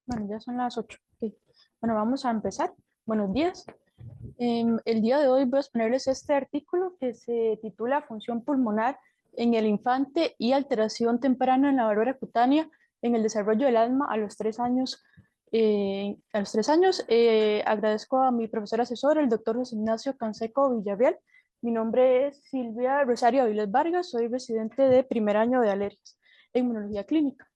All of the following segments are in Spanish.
Bueno, ya son las 8. Ok. Bueno, vamos a empezar. Buenos días. El día de hoy voy a exponerles este artículo que se titula Función pulmonar en el infante y alteración temprana en la barrera cutánea en el desarrollo del asma a los 3 años. Agradezco a mi profesor asesor, el doctor José Ignacio Canseco Villarreal. Mi nombre es Silvia Rosario Aviles Vargas, soy residente de primer año de alergias e inmunología clínica.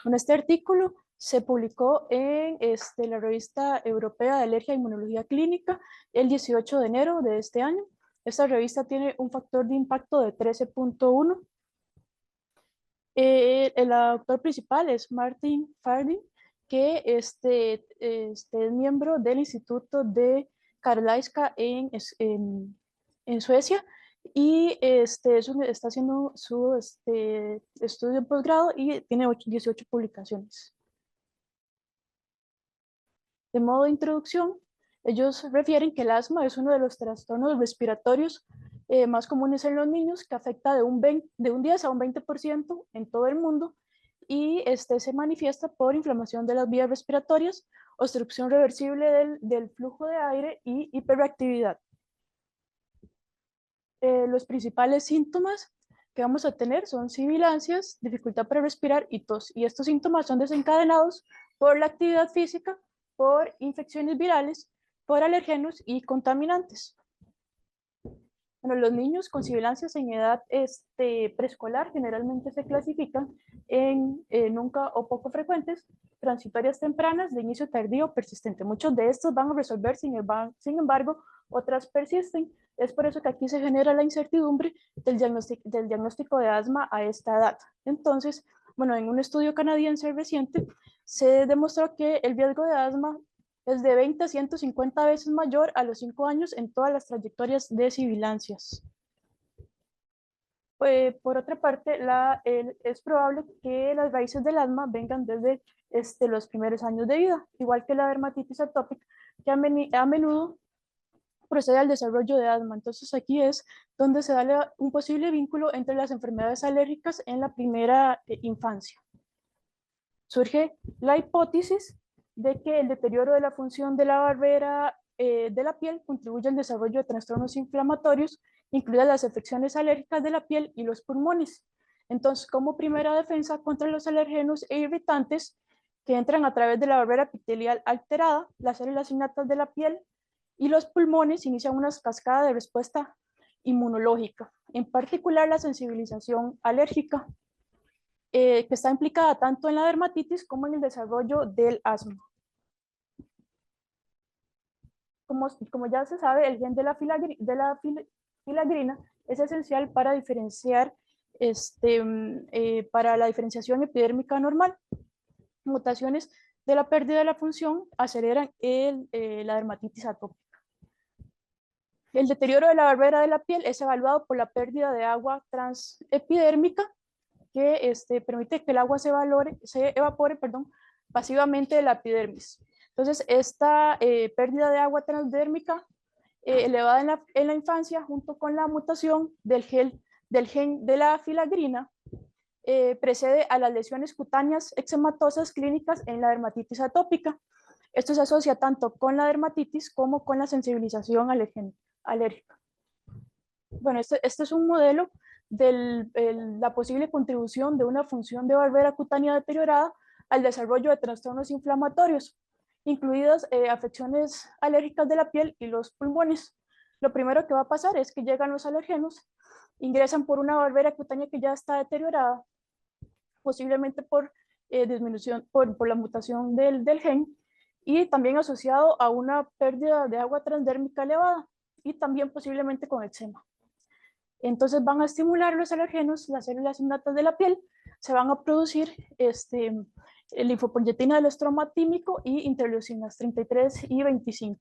Bueno, este artículo se publicó en la revista Europea de Alergia e Inmunología Clínica el 18 de enero de este año. Esta revista tiene un factor de impacto de 13.1. El autor principal es Martin Fardin, que es miembro del Instituto de Karolinska en Suecia, y está haciendo su estudio de posgrado y tiene 18 publicaciones. De modo de introducción, ellos refieren que el asma es uno de los trastornos respiratorios más comunes en los niños, que afecta de un 10 a un 20% en todo el mundo, y se manifiesta por inflamación de las vías respiratorias, obstrucción reversible del flujo de aire y hiperactividad. Los principales síntomas que vamos a tener son sibilancias, dificultad para respirar y tos. Y estos síntomas son desencadenados por la actividad física, por infecciones virales, por alergenos y contaminantes. Bueno, los niños con sibilancias en edad preescolar generalmente se clasifican en nunca o poco frecuentes, transitorias tempranas, de inicio tardío, persistente. Muchos de estos van a resolver, sin embargo, otras persisten. Es por eso que aquí se genera la incertidumbre del diagnóstico de asma a esta edad. Entonces, bueno, en un estudio canadiense reciente se demostró que el riesgo de asma es de 20 a 150 veces mayor a los 5 años en todas las trayectorias de sibilancias. Por otra parte, es probable que las raíces del asma vengan desde los primeros años de vida, igual que la dermatitis atópica, que a menudo procede al desarrollo de asma. Entonces aquí es donde se da un posible vínculo entre las enfermedades alérgicas en la primera infancia. Surge la hipótesis de que el deterioro de la función de la barrera de la piel contribuye al desarrollo de trastornos inflamatorios, incluidas las afecciones alérgicas de la piel y los pulmones. Entonces, como primera defensa contra los alergenos e irritantes que entran a través de la barrera epitelial alterada, las células innatas de la piel y los pulmones inician una cascada de respuesta inmunológica, en particular la sensibilización alérgica, que está implicada tanto en la dermatitis como en el desarrollo del asma. Como ya se sabe, el gen de la filagrina es esencial para diferenciar, para la diferenciación epidérmica normal. Mutaciones de la pérdida de la función aceleran la dermatitis atópica. El deterioro de la barrera de la piel es evaluado por la pérdida de agua transepidérmica, que permite que el agua se evapore pasivamente de la epidermis. Entonces, esta pérdida de agua transdérmica elevada en la infancia, junto con la mutación del gen de la filagrina, precede a las lesiones cutáneas eczematosas clínicas en la dermatitis atópica. Esto se asocia tanto con la dermatitis como con la sensibilización alérgica. Bueno, este es un modelo de la posible contribución de una función de barrera cutánea deteriorada al desarrollo de trastornos inflamatorios, incluidas afecciones alérgicas de la piel y los pulmones. Lo primero que va a pasar es que llegan los alergenos, ingresan por una barrera cutánea que ya está deteriorada, posiblemente por disminución, por la mutación del gen, y también asociado a una pérdida de agua transdérmica elevada, y también posiblemente con eczema. Entonces van a estimular los alergenos, las células innatas de la piel, se van a producir linfopoyetina del estroma tímico y interleucinas 33 y 25.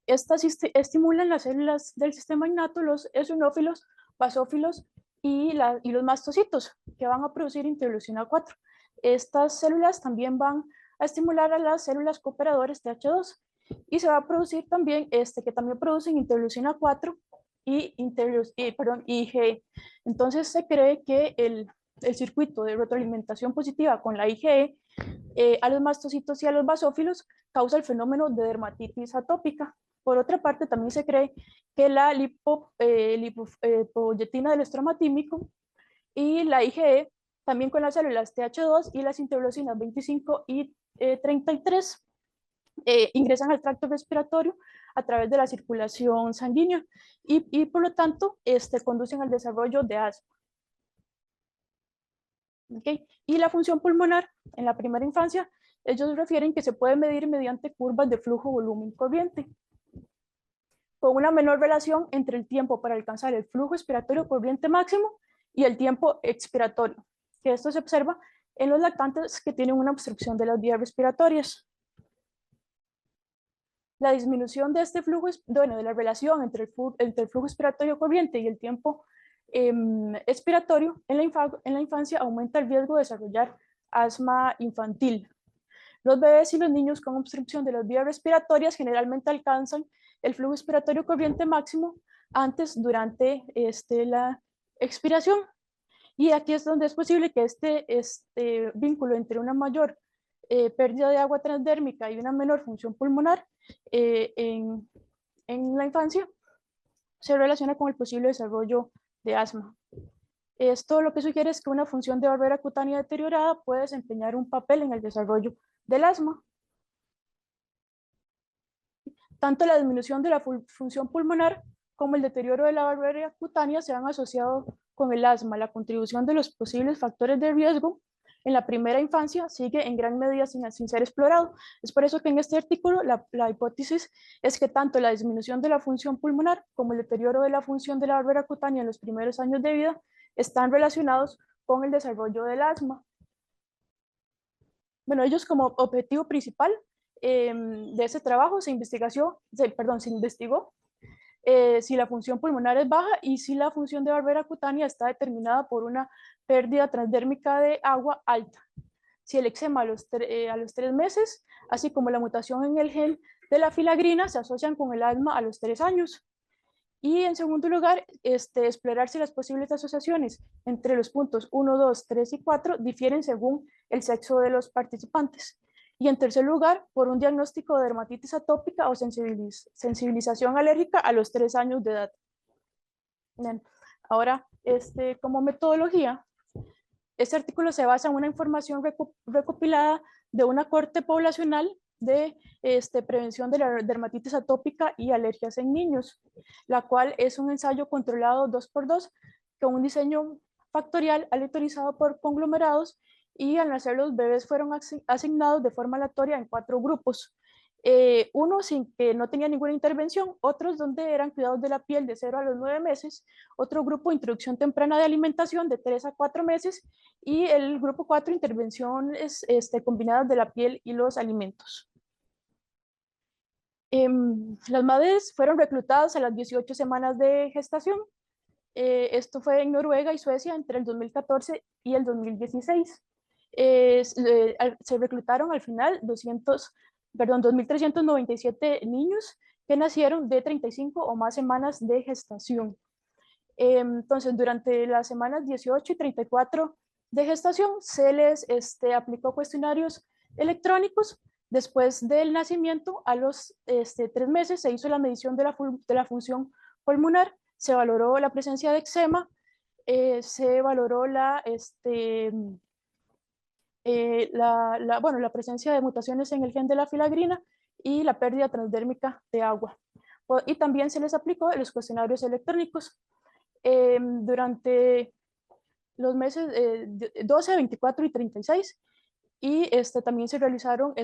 Estas estimulan las células del sistema innato, los eosinófilos, basófilos y los mastocitos, que van a producir interleucina 4. Estas células también van a estimular a las células cooperadoras TH2, y se va a producir también, que también producen interleucina 4 y IgE. Entonces se cree que el circuito de retroalimentación positiva con la IgE a los mastocitos y a los basófilos causa el fenómeno de dermatitis atópica. Por otra parte, también se cree que la lipoyetina del estromatímico y la IgE, también con las células TH2 y las interleucinas 25 y 33, ingresan al tracto respiratorio a través de la circulación sanguínea y por lo tanto conducen al desarrollo de asma. ¿Okay? Y la función pulmonar en la primera infancia, ellos refieren que se puede medir mediante curvas de flujo volumen corriente, con una menor relación entre el tiempo para alcanzar el flujo expiratorio corriente máximo y el tiempo expiratorio, que esto se observa en los lactantes que tienen una obstrucción de las vías respiratorias. La disminución de este flujo, bueno, de la relación entre el flujo expiratorio corriente y el tiempo expiratorio en la infancia aumenta el riesgo de desarrollar asma infantil. Los bebés y los niños con obstrucción de las vías respiratorias generalmente alcanzan el flujo expiratorio corriente máximo antes, durante la expiración. Y aquí es donde es posible que este vínculo entre una mayor pérdida de agua transdérmica y una menor función pulmonar en la infancia se relaciona con el posible desarrollo de asma. Esto lo que sugiere es que una función de barrera cutánea deteriorada puede desempeñar un papel en el desarrollo del asma. Tanto la disminución de la función pulmonar como el deterioro de la barrera cutánea se han asociado con el asma. La contribución de los posibles factores de riesgo en la primera infancia sigue en gran medida sin ser explorado. Es por eso que en este artículo la hipótesis es que tanto la disminución de la función pulmonar como el deterioro de la función de la barrera cutánea en los primeros años de vida están relacionados con el desarrollo del asma. Bueno, ellos como objetivo principal de ese trabajo se investigó si la función pulmonar es baja y si la función de barrera cutánea está determinada por una pérdida transdérmica de agua alta. Si el eczema a los 3 meses, así como la mutación en el gen de la filagrina, se asocian con el asma a los 3 años. Y en segundo lugar, explorar si las posibles asociaciones entre los puntos 1, 2, 3 y 4 difieren según el sexo de los participantes. Y en tercer lugar, por un diagnóstico de dermatitis atópica o sensibilización alérgica a los 3 años de edad. Bien. Ahora, como metodología, este artículo se basa en una información recopilada de una corte poblacional de prevención de la dermatitis atópica y alergias en niños, la cual es un ensayo controlado 2x2 con un diseño factorial aleatorizado por conglomerados, y al nacer los bebés fueron asignados de forma aleatoria en 4 grupos. Uno sin que no tenía ninguna intervención, otros donde eran cuidados de la piel de 0 a los 9 meses, otro grupo introducción temprana de alimentación de 3 a 4 meses y el grupo 4 intervenciones combinadas de la piel y los alimentos. Las madres fueron reclutadas a las 18 semanas de gestación. Esto fue en Noruega y Suecia entre el 2014 y el 2016. Se reclutaron al final 2.397 niños que nacieron de 35 o más semanas de gestación. Entonces, durante las semanas 18 y 34 de gestación, se les aplicó cuestionarios electrónicos. Después del nacimiento, a los 3 meses, se hizo la medición de la función pulmonar, se valoró la presencia de eczema, se valoró la presencia de mutaciones en el gen de la filagrina y la pérdida transdérmica de agua. Y también se les aplicó los cuestionarios electrónicos. Durante los meses 12, 24 y 36, y también se realizaron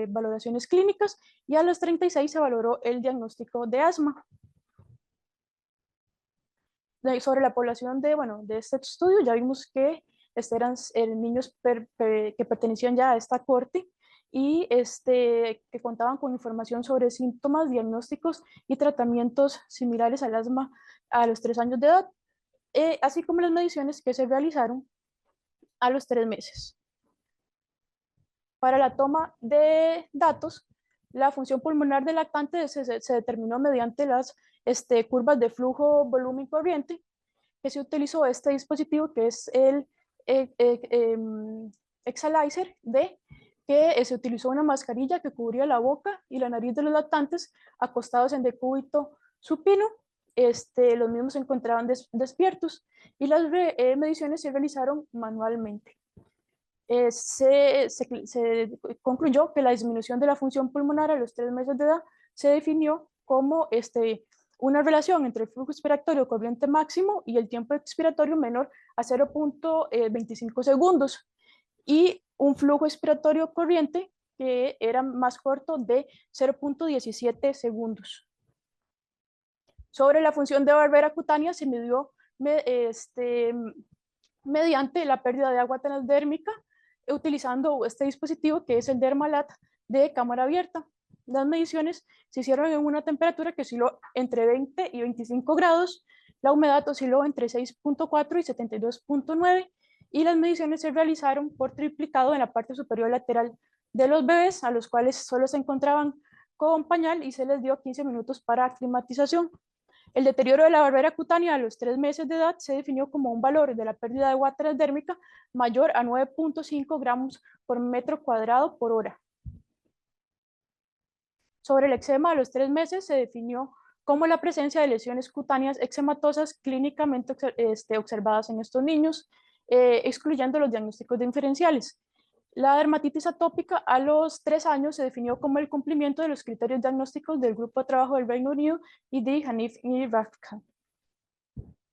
valoraciones clínicas, y a los 36 se valoró el diagnóstico de asma. Sobre la población de este estudio, ya vimos que eran niños que pertenecían ya a esta corte y que contaban con información sobre síntomas, diagnósticos y tratamientos similares al asma a los 3 años de edad, así como las mediciones que se realizaron a los 3 meses. Para la toma de datos, la función pulmonar del lactante se determinó mediante las curvas de flujo volumen corriente, que se utilizó este dispositivo que es el Exhalizer D, que se utilizó una mascarilla que cubría la boca y la nariz de los lactantes acostados en decúbito supino. Los mismos se encontraban despiertos y las mediciones se realizaron manualmente. Se concluyó que la disminución de la función pulmonar a los 3 meses de edad se definió como una relación entre el flujo expiratorio corriente máximo y el tiempo expiratorio menor a 0.25 segundos y un flujo expiratorio corriente que era más corto de 0.17 segundos. Sobre la función de barrera cutánea se midió mediante la pérdida de agua transdérmica utilizando este dispositivo que es el Dermalat de cámara abierta. Las mediciones se hicieron en una temperatura que osciló entre 20 y 25 grados, la humedad osciló entre 6.4 y 72.9 y las mediciones se realizaron por triplicado en la parte superior lateral de los bebés, a los cuales solo se encontraban con pañal y se les dio 15 minutos para aclimatización. El deterioro de la barrera cutánea a los 3 meses de edad se definió como un valor de la pérdida de agua transdérmica mayor a 9.5 gramos por metro cuadrado por hora. Sobre el eczema a los 3 meses se definió como la presencia de lesiones cutáneas eczematosas clínicamente observadas en estos niños, excluyendo los diagnósticos diferenciales. La dermatitis atópica a los 3 años se definió como el cumplimiento de los criterios diagnósticos del Grupo de Trabajo del Reino Unido y de Hanif y Rafkan.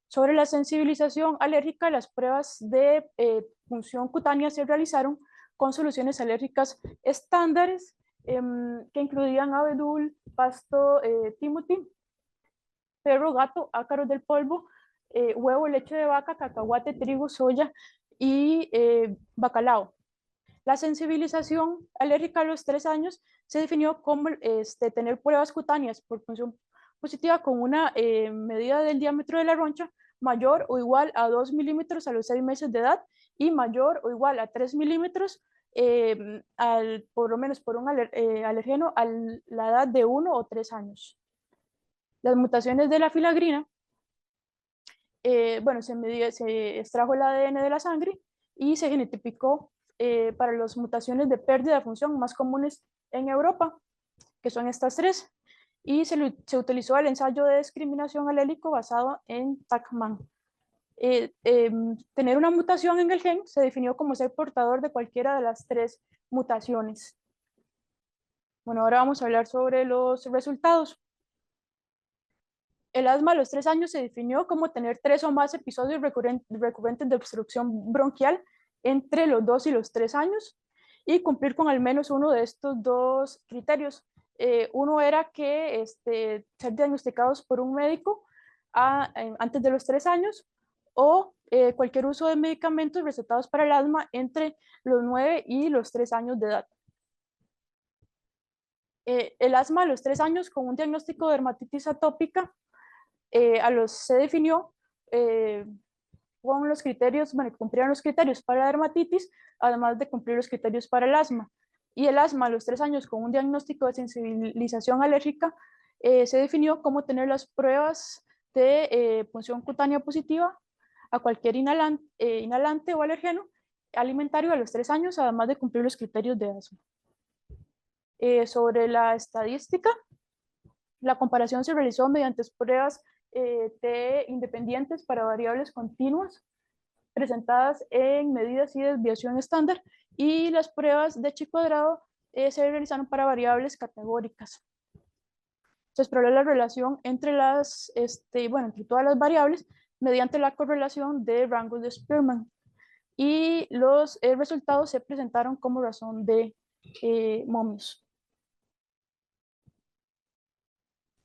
Sobre la sensibilización alérgica, las pruebas de punción cutánea se realizaron con soluciones alérgicas estándares que incluían abedul, pasto timothy, perro, gato, ácaros del polvo, huevo, leche de vaca, cacahuate, trigo, soya y bacalao. La sensibilización alérgica a los 3 años se definió como tener pruebas cutáneas por punción positiva con una medida del diámetro de la roncha mayor o igual a 2 milímetros a los 6 meses de edad y mayor o igual a 3 milímetros por lo menos por un alergeno a la edad de 1 o 3 años. Las mutaciones de la filagrina, se extrajo el ADN de la sangre y se genotipificó para las mutaciones de pérdida de función más comunes en Europa, que son estas 3, y se utilizó el ensayo de discriminación alélico basado en Pacman. Tener una mutación en el gen se definió como ser portador de cualquiera de las 3 mutaciones. Bueno, ahora vamos a hablar sobre los resultados. El asma a los 3 años se definió como tener 3 o más episodios recurrentes de obstrucción bronquial entre los 2 y los 3 años y cumplir con al menos uno de estos 2 criterios. Uno era que ser diagnosticados por un médico antes de los 3 años o cualquier uso de medicamentos recetados para el asma entre los 9 y los 3 años de edad. El asma a los 3 años con un diagnóstico de dermatitis atópica se definió con los criterios, cumplieron los criterios para la dermatitis, además de cumplir los criterios para el asma. Y el asma a los 3 años con un diagnóstico de sensibilización alérgica se definió como tener las pruebas de punción cutánea positiva a cualquier inhalante o alergeno alimentario a los 3 años, además de cumplir los criterios de asma. Sobre la estadística, la comparación se realizó mediante pruebas independientes para variables continuas presentadas en medidas y desviación estándar y las pruebas de chi cuadrado se realizaron para variables categóricas. Se exploró la relación entre entre todas las variables mediante la correlación de rangos de Spearman y los resultados se presentaron como razón de momios.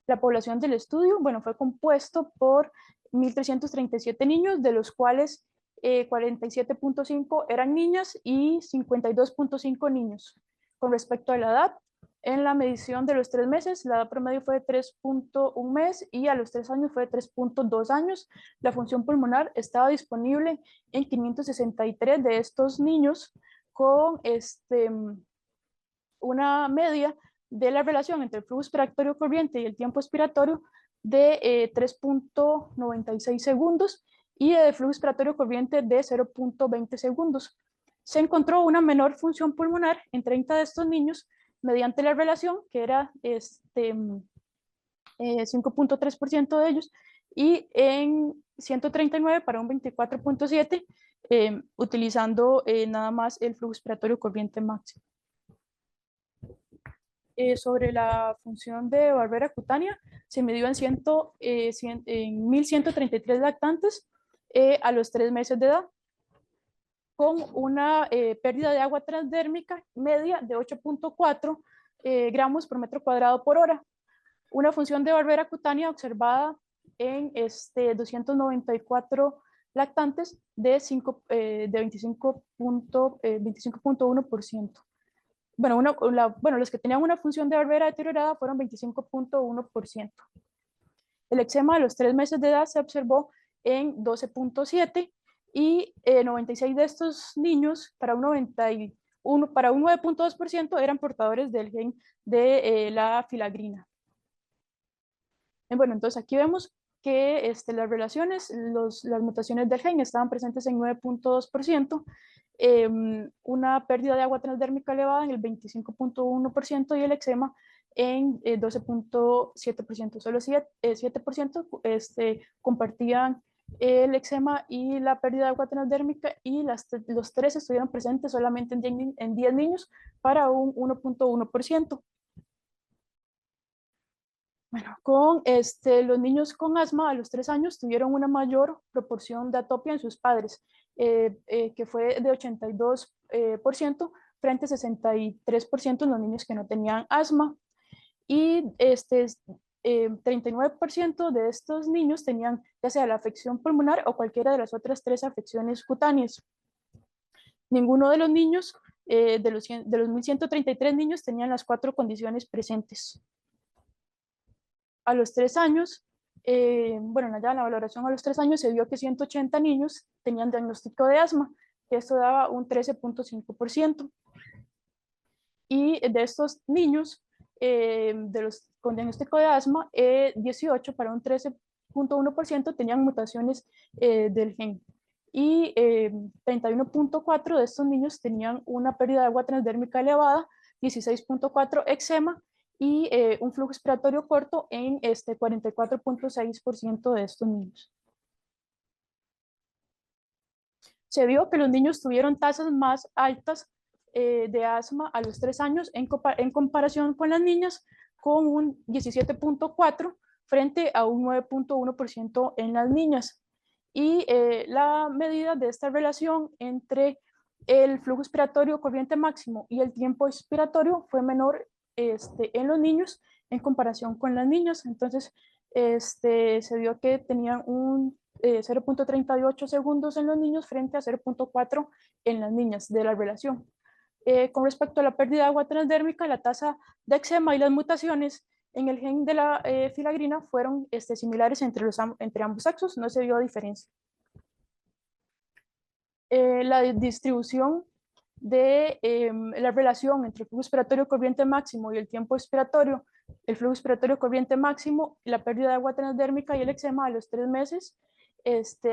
La población del estudio, fue compuesto por 1.337 niños, de los cuales 47.5 eran niñas y 52.5 niños. Con respecto a la edad, en la medición de los 3 meses, la edad promedio fue de 3.1 mes y a los 3 años fue de 3.2 años. La función pulmonar estaba disponible en 563 de estos niños con una media de la relación entre el flujo expiratorio corriente y el tiempo expiratorio de 3.96 segundos y de flujo expiratorio corriente de 0.20 segundos. Se encontró una menor función pulmonar en 30 de estos niños mediante la relación, que era 5.3% de ellos, y en 139 para un 24.7%, utilizando nada más el flujo expiratorio corriente máximo. Sobre la función de barrera cutánea, se midió en 1.133 lactantes a los 3 meses de edad, con una pérdida de agua transdérmica media de 8.4 gramos por metro cuadrado por hora. Una función de barrera cutánea observada en 294 lactantes de 25.1%. Bueno, los que tenían una función de barbera deteriorada fueron 25.1%. El eczema a los 3 meses de edad se observó en 12.7 y 96 de estos niños, para un 9.2%, eran portadores del gen de la filagrina. Bueno, entonces aquí vemos que las relaciones, las mutaciones del gen estaban presentes en 9.2%, una pérdida de agua transdérmica elevada en el 25.1% y el eczema en 12.7%. Solo 7% compartían el eczema y la pérdida de agua transdérmica, y los 3 estuvieron presentes solamente en 10 niños para un 1.1%. Bueno, con los niños con asma a los 3 años tuvieron una mayor proporción de atopia en sus padres, que fue de 82% frente a 63% en los niños que no tenían asma. Y 39% de estos niños tenían ya sea la afección pulmonar o cualquiera de las otras 3 afecciones cutáneas. Ninguno de los niños, de los 1.133 niños, tenían las 4 condiciones presentes. A los 3 años, bueno, ya en la valoración a los 3 años se vio que 180 niños tenían diagnóstico de asma, que esto daba un 13.5%. Y de estos niños, con diagnóstico de asma, 18 para un 13.1% tenían mutaciones del gen. Y 31.4 de estos niños tenían una pérdida de agua transdérmica elevada, 16.4 eczema, y un flujo expiratorio corto en 44.6% de estos niños. Se vio que los niños tuvieron tasas más altas de asma a los 3 años en comparación con las niñas, con un 17.4 frente a un 9.1% en las niñas. Y la medida de esta relación entre el flujo expiratorio corriente máximo y el tiempo expiratorio fue menor en los niños en comparación con las niñas. Entonces, se vio que tenían un 0.38 segundos en los niños frente a 0.4 en las niñas de la relación. Con respecto a la pérdida de agua transdérmica, la tasa de eczema y las mutaciones en el gen de la filagrina fueron similares entre ambos sexos, no se vio diferencia. La distribución de la relación entre el flujo expiratorio corriente máximo y el tiempo expiratorio, el flujo expiratorio corriente máximo, la pérdida de agua transdérmica y el eczema a los 3 meses,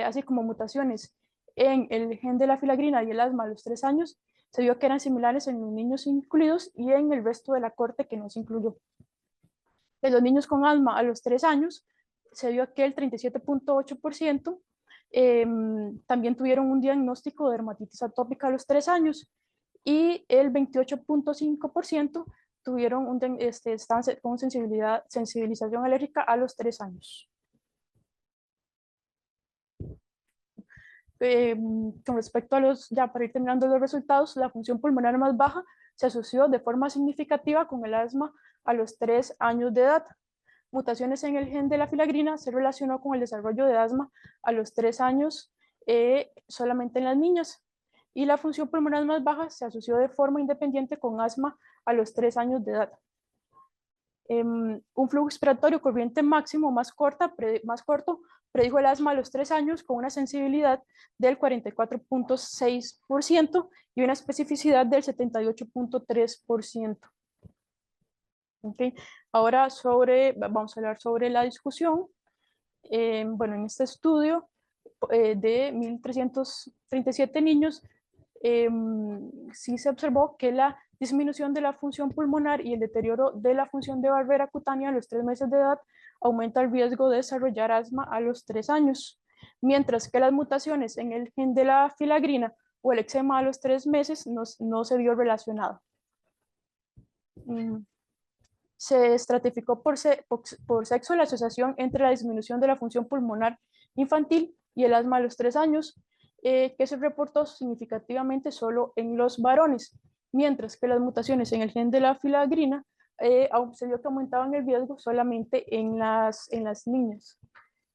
así como mutaciones en el gen de la filagrina y el asma a los 3 años, se vio que eran similares en los niños incluidos y en el resto de la corte que no se incluyó. En los niños con asma a los 3 años, se vio que el 37.8% también tuvieron un diagnóstico de dermatitis atópica a los 3 años, y el 28.5% tuvieron estaban con sensibilización alérgica a los 3 años. Con respecto a ya para ir terminando los resultados, la función pulmonar más baja se asoció de forma significativa con el asma a los 3 años de edad. Mutaciones en el gen de la filagrina se relacionó con el desarrollo de asma a los 3 años solamente en las niñas, y la función pulmonar más baja se asoció de forma independiente con asma a los 3 años de edad. Un flujo expiratorio corriente máximo más corto predijo el asma a los 3 años con una sensibilidad del 44.6% y una especificidad del 78.3%. Okay. Ahora vamos a hablar sobre la discusión. Bueno, en este estudio de 1.337 niños, sí se observó que la disminución de la función pulmonar y el deterioro de la función de barrera cutánea a los 3 meses de edad aumenta el riesgo de desarrollar asma a los 3 años, mientras que las mutaciones en el gen de la filagrina o el eczema a los 3 meses no se vio relacionado. Se estratificó por sexo la asociación entre la disminución de la función pulmonar infantil y el asma a los 3 años, que se reportó significativamente solo en los varones, mientras que las mutaciones en el gen de la filagrina se vio que aumentaban el riesgo solamente en las niñas.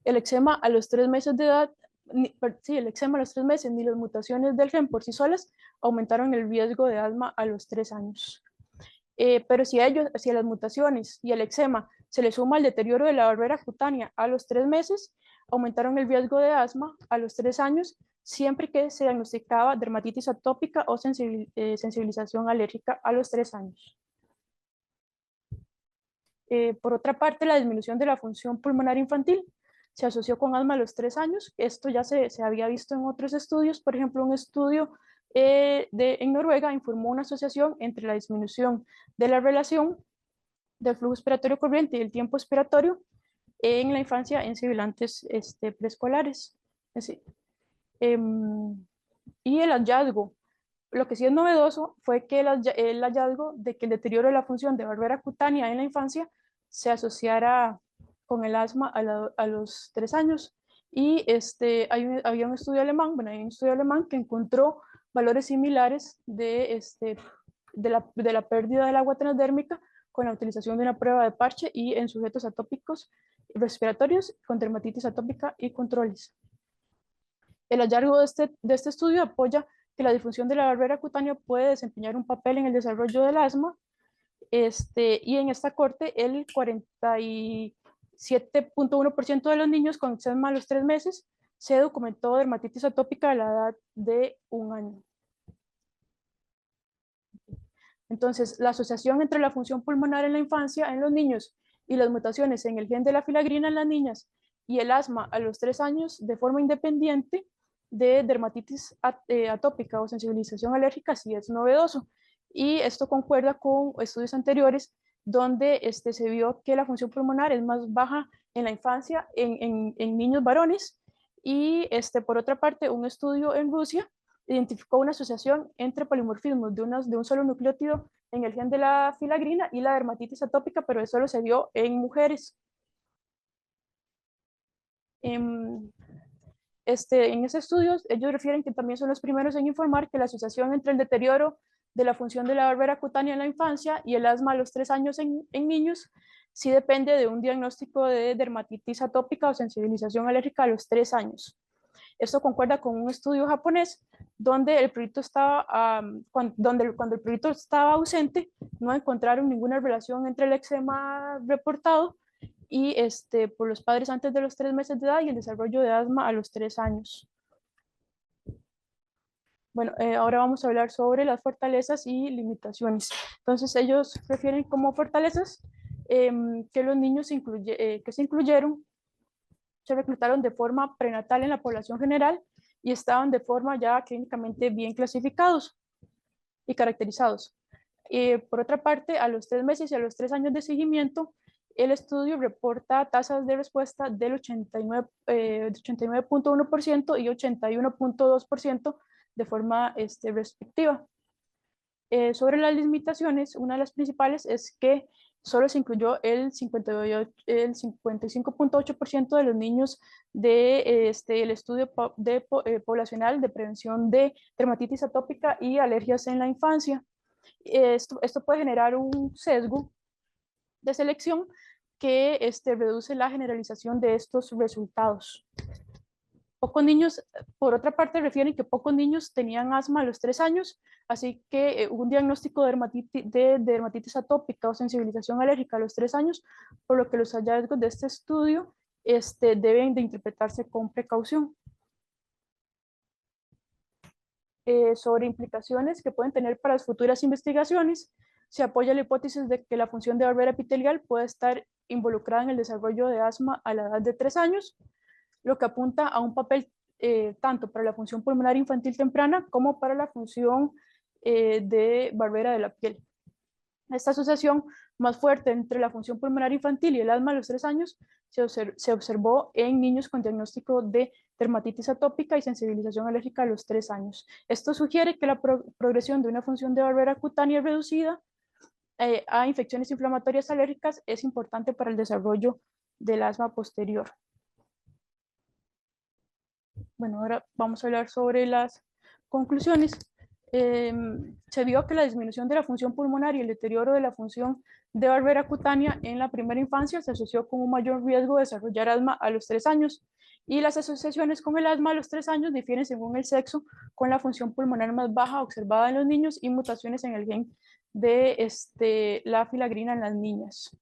El eczema a los 3 meses de edad, el eczema a los 3 meses ni las mutaciones del gen por sí solas aumentaron el riesgo de asma a los 3 años. Pero si a las mutaciones y el eczema se le suma el deterioro de la barrera cutánea a los 3 meses, aumentaron el riesgo de asma a los 3 años, siempre que se diagnosticaba dermatitis atópica o sensibilización alérgica a los 3 años. Por otra parte, la disminución de la función pulmonar infantil se asoció con asma a los 3 años. Esto ya se había visto en otros estudios. Por ejemplo, un estudio en Noruega informó una asociación entre la disminución de la relación del flujo expiratorio corriente y el tiempo expiratorio en la infancia en sibilantes preescolares. Y el hallazgo, lo que sí es novedoso fue que el hallazgo de que el deterioro de la función de barrera cutánea en la infancia se asociara con el asma a los 3 años. Y había un estudio alemán, hay un estudio alemán que encontró valores similares de la pérdida del agua transdérmica con la utilización de una prueba de parche y en sujetos atópicos respiratorios con dermatitis atópica y controles. El hallazgo de este estudio apoya que la difusión de la barrera cutánea puede desempeñar un papel en el desarrollo del asma, y en esta corte el 47.1% de los niños con eczema a los 3 meses se documentó dermatitis atópica a la edad de 1 año. Entonces, la asociación entre la función pulmonar en la infancia en los niños y las mutaciones en el gen de la filagrina en las niñas y el asma a los 3 años de forma independiente de dermatitis atópica o sensibilización alérgica sí es novedoso. Y esto concuerda con estudios anteriores donde se vio que la función pulmonar es más baja en la infancia en niños varones. Y por otra parte, un estudio en Rusia identificó una asociación entre polimorfismos de un solo nucleótido en el gen de la filagrina y la dermatitis atópica, pero eso solo se vio en mujeres. En ese estudio, ellos refieren que también son los primeros en informar que la asociación entre el deterioro de la función de la barrera cutánea en la infancia y el asma a los 3 años en niños sí depende de un diagnóstico de dermatitis atópica o sensibilización alérgica a los 3 años. Esto concuerda con un estudio japonés donde el prurito estaba, cuando el prurito estaba ausente, no encontraron ninguna relación entre el eczema reportado y por los padres antes de los 3 meses de edad y el desarrollo de asma a los 3 años. Bueno, ahora vamos a hablar sobre las fortalezas y limitaciones. Entonces, ellos refieren como fortalezas que los niños que se incluyeron se reclutaron de forma prenatal en la población general y estaban de forma ya clínicamente bien clasificados y caracterizados. Por otra parte, a los 3 meses y a los 3 años de seguimiento, el estudio reporta tasas de respuesta del 89.1% y 81.2% de forma respectiva. Sobre las limitaciones, una de las principales es que solo se incluyó el 55.8% de los niños del estudio poblacional de prevención de dermatitis atópica y alergias en la infancia. Esto puede generar un sesgo de selección que reduce la generalización de estos resultados. Pocos niños, por otra parte, refieren que pocos niños tenían asma a los 3 años, así que un diagnóstico de dermatitis atópica o sensibilización alérgica a los 3 años, por lo que los hallazgos de este estudio deben de interpretarse con precaución. Sobre implicaciones que pueden tener para las futuras investigaciones, se apoya la hipótesis de que la función de barrera epitelial puede estar involucrada en el desarrollo de asma a la edad de 3 años, lo que apunta a un papel tanto para la función pulmonar infantil temprana como para la función de barrera de la piel. Esta asociación más fuerte entre la función pulmonar infantil y el asma a los 3 años se observó en niños con diagnóstico de dermatitis atópica y sensibilización alérgica a los 3 años. Esto sugiere que la progresión de una función de barrera cutánea reducida a infecciones inflamatorias alérgicas es importante para el desarrollo del asma posterior. Bueno, ahora vamos a hablar sobre las conclusiones. Se vio que la disminución de la función pulmonar y el deterioro de la función de barrera cutánea en la primera infancia se asoció con un mayor riesgo de desarrollar asma a los 3 años, y las asociaciones con el asma a los 3 años difieren según el sexo, con la función pulmonar más baja observada en los niños y mutaciones en el gen de la filagrina en las niñas.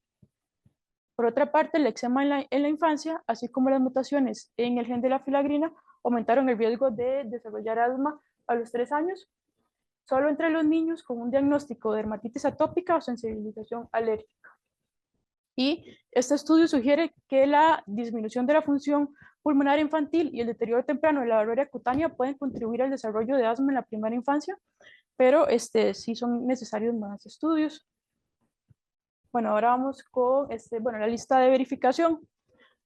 Por otra parte, el eczema en la infancia, así como las mutaciones en el gen de la filagrina, aumentaron el riesgo de desarrollar asma a los 3 años, solo entre los niños con un diagnóstico de dermatitis atópica o sensibilización alérgica. Y este estudio sugiere que la disminución de la función pulmonar infantil y el deterioro temprano de la barrera cutánea pueden contribuir al desarrollo de asma en la primera infancia, pero sí son necesarios más estudios. Bueno, ahora vamos con la lista de verificación.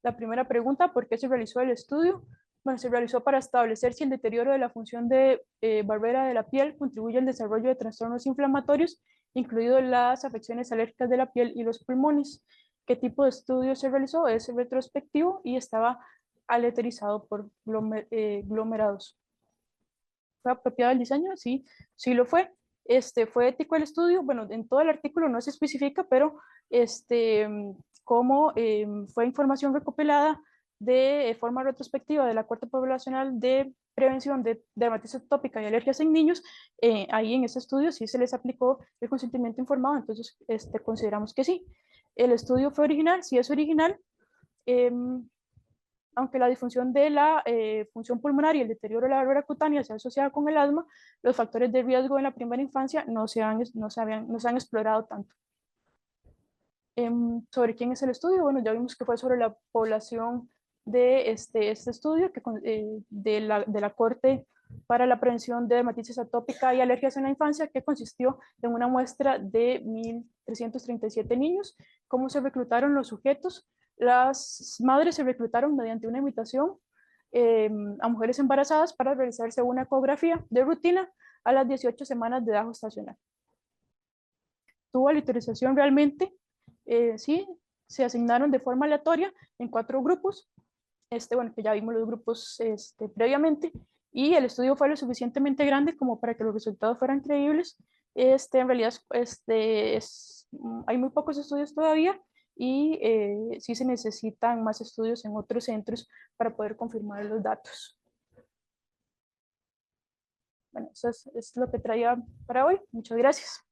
La primera pregunta, ¿por qué se realizó el estudio? Bueno, se realizó para establecer si el deterioro de la función de barrera de la piel contribuye al desarrollo de trastornos inflamatorios, incluidos las afecciones alérgicas de la piel y los pulmones. ¿Qué tipo de estudio se realizó? Es retrospectivo y estaba aleatorizado por glomerados. ¿Fue apropiado el diseño? Sí, sí lo fue. ¿Fue ético el estudio? Bueno, en todo el artículo no se especifica, pero como fue información recopilada de forma retrospectiva de la Corte Poblacional de Prevención de Dermatitis Atópica y Alergias en Niños, ahí en ese estudio sí se les aplicó el consentimiento informado, entonces consideramos que sí. El estudio fue original, sí es original, aunque la disfunción de la función pulmonar y el deterioro de la barrera cutánea se ha asociado con el asma, los factores de riesgo en la primera infancia no se han explorado tanto. ¿Sobre quién es el estudio? Bueno, ya vimos que fue sobre la población de este estudio de la Corte para la Prevención de Dermatitis Atópica y Alergias en la Infancia, que consistió en una muestra de 1.337 niños. ¿Cómo se reclutaron los sujetos? Las madres se reclutaron mediante una invitación a mujeres embarazadas para realizarse una ecografía de rutina a las 18 semanas de edad gestacional. Tuvo aleatorización realmente, sí, se asignaron de forma aleatoria en 4 grupos, bueno, que ya vimos los grupos previamente, y el estudio fue lo suficientemente grande como para que los resultados fueran creíbles. En realidad, hay muy pocos estudios todavía, y sí se necesitan más estudios en otros centros para poder confirmar los datos. Bueno, eso es lo que traía para hoy. Muchas gracias.